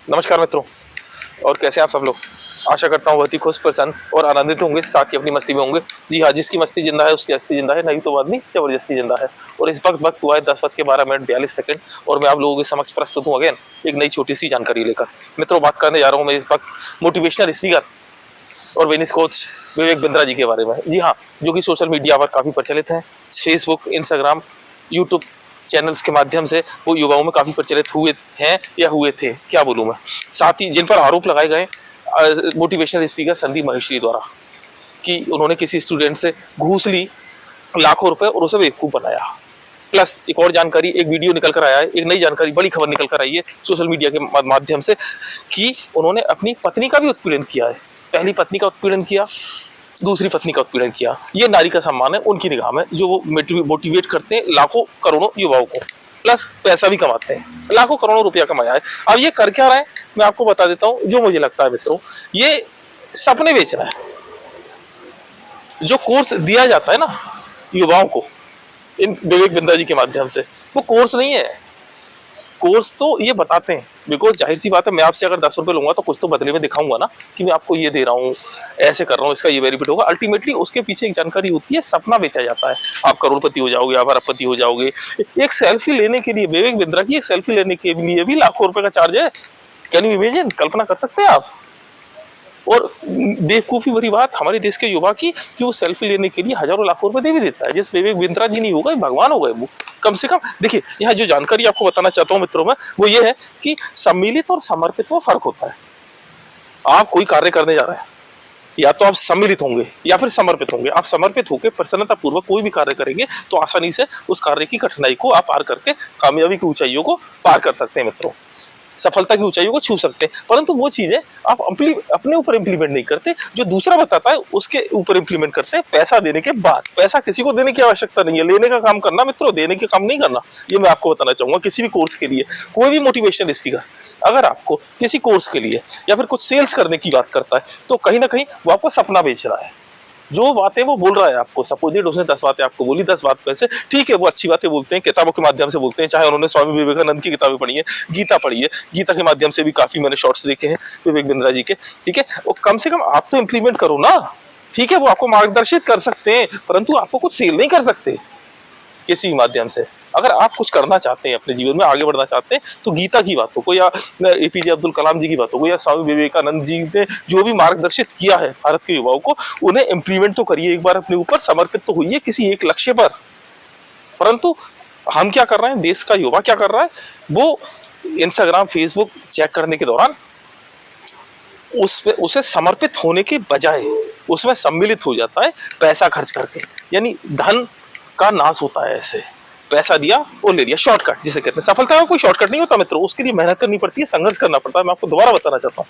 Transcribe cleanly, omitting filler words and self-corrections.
नमस्कार मित्रों, और कैसे हैं आप सब लोग। आशा करता हूँ बहुत ही खुश, प्रसन्न और आनंदित होंगे, साथ ही अपनी मस्ती में होंगे। जी हाँ, जिसकी मस्ती जिंदा है उसकी हस्ती जिंदा है, नहीं तो आदमी जबरदस्ती जिंदा है। और इस वक्त हुआ है 10:12:42 और मैं आप लोगों के समक्ष प्रस्तुत हूँ अगेन एक नई छोटी सी जानकारी लेकर। मित्रों, बात करने जा रहा हूँ मैं इस वक्त मोटिवेशनल स्पीकर और वेनिस कोच विवेक बिंद्रा जी के बारे में। जी हाँ, जो कि सोशल मीडिया पर काफ़ी प्रचलित हैं। फेसबुक, इंस्टाग्राम, यूट्यूब चैनल्स के माध्यम से वो युवाओं में काफ़ी प्रचलित हुए हैं या हुए थे, क्या बोलूँ मैं। साथ ही जिन पर आरोप लगाए गए मोटिवेशनल स्पीकर संदीप महेश्वरी द्वारा कि उन्होंने किसी स्टूडेंट से घूस ली लाखों रुपए और उसे बेवकूफ़ बनाया। प्लस एक और जानकारी, एक वीडियो निकल कर आया है, एक नई जानकारी, बड़ी खबर निकल कर आई है सोशल मीडिया के माध्यम से कि उन्होंने अपनी पत्नी का भी उत्पीड़न किया है। पहली पत्नी का उत्पीड़न किया, दूसरी पत्नी का उत्पीड़न किया। ये नारी का सम्मान है उनकी निगाह में, जो वो मोटिवेट करते हैं लाखों करोड़ों युवाओं को, प्लस पैसा भी कमाते हैं, लाखों करोड़ों रुपया कमाया है। अब ये कर क्या रहा है, मैं आपको बता देता हूँ। जो मुझे लगता है मित्रों, ये सपने बेच रहा है। जो कोर्स दिया जाता है ना युवाओं को इन विवेक बिंद्रा जी के माध्यम से, वो कोर्स नहीं है। कोर्स तो ये बताते हैं, बिकॉज जाहिर सी बात है, मैं आपसे अगर 10 रुपए लूंगा तो कुछ तो बदले में दिखाऊंगा ना कि मैं आपको ये दे रहा हूँ, ऐसे कर रहा हूँ, इसका ये बेनिफिट होगा। अल्टीमेटली उसके पीछे एक जानकारी होती है, सपना बेचा जाता है। आप करोड़पति हो जाओगे, आप अरबपति हो जाओगे। एक सेल्फी लेने के लिए, विवेक बिंद्रा की एक सेल्फी लेने के लिए भी लाखों रुपए का चार्ज है। कैन यू इमेजिन, कल्पना कर सकते हैं आप। और बेवकूफ़ी भरी बात हमारे देश के युवा की कि वो सेल्फी लेने के लिए हजारों लाखों रुपए दे भी देता है। जिस विवेक बिंद्रा जी नहीं होगा, भगवान हो गए वो। कम से कम देखिए, यहाँ जो जानकारी आपको बताना चाहता हूँ मित्रों में, वो ये है कि सम्मिलित और समर्पित में फर्क होता है। आप कोई कार्य करने जा रहे हैं, या तो आप सम्मिलित होंगे या फिर समर्पित होंगे। आप समर्पित होकर प्रसन्नता पूर्वक कोई भी कार्य करेंगे तो आसानी से उस कार्य की कठिनाई को आप पार करके कामयाबी की ऊंचाइयों को पार कर सकते हैं मित्रों, सफलता की ऊंचाइयों को छू सकते हैं। परंतु वो चीजें आप अपने ऊपर इंप्लीमेंट नहीं करते, जो दूसरा बताता है उसके ऊपर इंप्लीमेंट करते हैं पैसा देने के बाद। पैसा किसी को देने की आवश्यकता नहीं है, लेने का काम करना मित्रों, देने के काम नहीं करना। ये मैं आपको बताना चाहूंगा। किसी भी कोर्स के लिए कोई भी मोटिवेशनल स्पीकर अगर आपको किसी कोर्स के लिए या फिर कुछ सेल्स करने की बात करता है तो कहीं ना कहीं वो आपको सपना बेच रहा है। जो बातें वो बोल रहा है आपको, सपोजिट उसने 10 बातें आपको बोली, 10 बात में से ठीक है वो अच्छी बातें बोलते हैं, किताबों के माध्यम से बोलते हैं। चाहे उन्होंने स्वामी विवेकानंद की किताबें पढ़ी है, गीता पढ़ी है, गीता के माध्यम से भी काफी मैंने शॉर्ट्स देखे हैं विवेक बिंद्रा जी के। ठीक है, वो कम से कम आप तो इंप्लीमेंट करो ना। ठीक है, वो आपको मार्गदर्शित कर सकते हैं, परंतु आपको कुछ सेल नहीं कर सकते किसी भी माध्यम से। अगर आप कुछ करना चाहते हैं, अपने जीवन में आगे बढ़ना चाहते हैं, तो गीता की बातों को या एपीजे अब्दुल कलाम जी की बातों को या स्वामी विवेकानंद जी ने जो भी मार्गदर्शित किया है भारत के युवाओं को, उन्हें इम्प्लीमेंट तो करिए। एक बार अपने ऊपर समर्पित तो होइए किसी एक लक्ष्य पर। परंतु हम क्या कर रहे हैं, देश का युवा क्या कर रहा है, वो इंस्टाग्राम, फेसबुक चेक करने के दौरान उसे समर्पित होने के बजाय उसमें सम्मिलित हो जाता है पैसा खर्च करके। यानी धन का नाश होता है। ऐसे पैसा दिया और ले लिया, शॉर्टकट जिसे कहते हैं। सफलता का कोई शॉर्टकट नहीं होता मित्रों, उसके लिए मेहनत करनी पड़ती है, संघर्ष करना पड़ता है। मैं आपको दोबारा बताना चाहता हूँ,